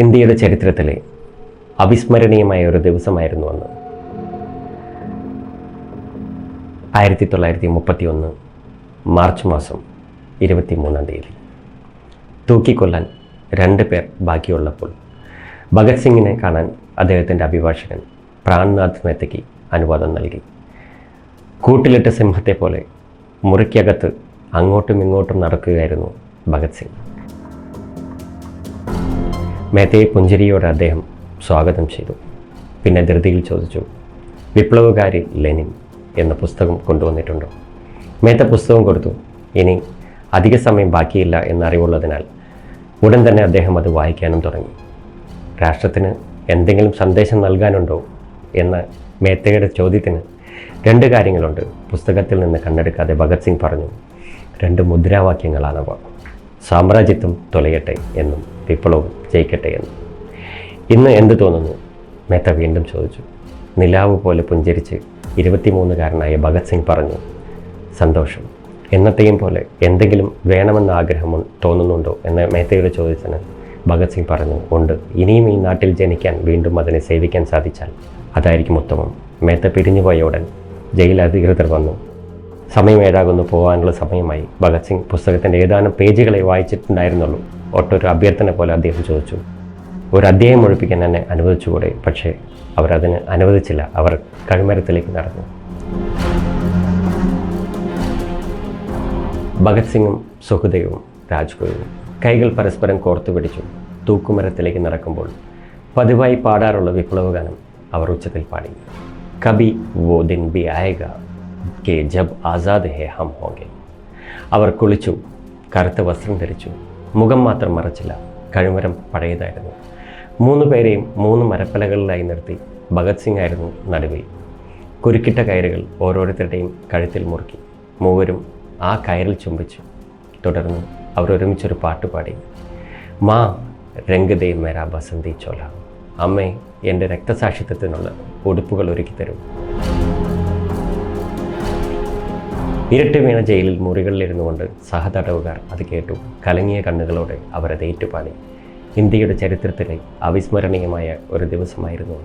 ഇന്ത്യയുടെ ചരിത്രത്തിലെ അവിസ്മരണീയമായ ഒരു ദിവസമായിരുന്നു അന്ന്. 1931 മാർച്ച് മാസം 23-ാം തീയതി. തൂക്കിക്കൊല്ലാൻ 2 പേർ ബാക്കിയുള്ളപ്പോൾ ഭഗത് സിംഗിനെ കാണാൻ അദ്ദേഹത്തിൻ്റെ അഭിഭാഷകൻ പ്രാൺനാഥ് മേത്തയ്ക്ക് അനുവാദം നൽകി. കൂട്ടിലിട്ട സിംഹത്തെ പോലെ മുറിക്കകത്ത് അങ്ങോട്ടും ഇങ്ങോട്ടും നടക്കുകയായിരുന്നു ഭഗത് സിംഗ്. മേത്തയെ പുഞ്ചിരിയോടെ അദ്ദേഹം സ്വാഗതം ചെയ്തു. പിന്നെ ധൃതിയിൽ ചോദിച്ചു, വിപ്ലവകാരി ലെനിൻ എന്ന പുസ്തകം കൊണ്ടുവന്നിട്ടുണ്ടോ? മേത്ത പുസ്തകം കൊടുത്തു. ഇനി അധിക സമയം ബാക്കിയില്ല എന്നറിവുള്ളതിനാൽ ഉടൻ തന്നെ അദ്ദേഹം അത് വായിക്കാനും തുടങ്ങി. രാഷ്ട്രത്തിന് എന്തെങ്കിലും സന്ദേശം നൽകാനുണ്ടോ എന്ന മേത്തയുടെ ചോദ്യത്തിന് 2 കാര്യങ്ങളുണ്ട്. പുസ്തകത്തിൽ നിന്ന് കണ്ണെടുക്കാതെ ഭഗത് സിംഗ് പറഞ്ഞു, 2 മുദ്രാവാക്യങ്ങളാണവ. സാമ്രാജ്യത്വം തൊലയട്ടെ എന്നും വിപ്ലവം ജയിക്കട്ടെ എന്നും. ഇന്ന് എന്ത് തോന്നുന്നു? മേത്ത വീണ്ടും ചോദിച്ചു. നിലാവ് പോലെ പുഞ്ചിരിച്ച് 23-കാരനായ ഭഗത് സിംഗ് പറഞ്ഞു, സന്തോഷം. എന്നത്തെയും പോലെ എന്തെങ്കിലും വേണമെന്ന ആഗ്രഹം തോന്നുന്നുണ്ടോ എന്ന മേത്തയുടെ ചോദ്യത്തിന് ഭഗത് സിംഗ് പറഞ്ഞു, ഉണ്ട്. ഇനിയും ഈ നാട്ടിൽ ജനിക്കാൻ, വീണ്ടും അതിനെ സേവിക്കാൻ സാധിച്ചാൽ അതായിരിക്കും ഉത്തമം. മേത്ത പിരിഞ്ഞുപോയ ഉടൻ ജയിൽ അധികൃതർ വന്നു. സമയം 7 പോകാനുള്ള സമയമായി. ഭഗത് സിംഗ് പുസ്തകത്തിൻ്റെ ഏതാനും പേജുകളെ വായിച്ചിട്ടുണ്ടായിരുന്നുള്ളൂ. ഒട്ടൊരു അഭ്യർത്ഥന പോലെ അദ്ദേഹം ചോദിച്ചു, ഒരു അധ്യായം ഒഴിപ്പിക്കാൻ എന്നെ അനുവദിച്ചുകൂടെ? പക്ഷേ അവരതിന് അനുവദിച്ചില്ല. അവർ കഴിമരത്തിലേക്ക് നടന്നു. ഭഗത് സിംഗും സുഖദേവും രാജ്ഗുരുവും കൈകൾ പരസ്പരം കോർത്തു പിടിച്ചു തൂക്കുമരത്തിലേക്ക് നടക്കുമ്പോൾ പതിവായി പാടാറുള്ള വിപ്ലവഗാനം അവർ ഉച്ചത്തിൽ പാടി. കബി വോ ദിൻ ബി ആയേഗ കെ ജബ് ആസാദ് ഹേ ഹം ഹോങ്കെ. അവർ കുളിച്ചു, കറുത്ത വസ്ത്രം ധരിച്ചു, മുഖം മാത്രം മറച്ചില്ല. കഴിമരം പഴയതായിരുന്നു. 3 പേരെയും 3 മരപ്പലകളിലായി നിർത്തി. ഭഗത് സിംഗ് ആയിരുന്നു നടുവിൽ. കുരുക്കിട്ട കയറുകൾ ഓരോരുത്തരുടെയും കഴുത്തിൽ മുറുക്കി. 3 ആ കയറിൽ ചുംബിച്ചു. തുടർന്ന് അവർ ഒരുമിച്ചൊരു പാട്ടുപാടി. മാ രംഗ് ദേ മേരാ ബസന്തി ചോല. അമ്മേ, എൻ്റെ രക്തസാക്ഷിത്വത്തിനുള്ള ഉടുപ്പുകൾ ഒരുക്കി തരും. ഇരുട്ട് വീണ ജയിലിൽ മുറികളിലിരുന്നു കൊണ്ട് സഹതടവുകാർ അത് കേട്ടു. കലങ്ങിയ കണ്ണുകളോടെ അവരത് ഏറ്റുപാടി. ഇന്ത്യയുടെ ചരിത്രത്തിലെ അവിസ്മരണീയമായ ഒരു ദിവസമായിരുന്നു.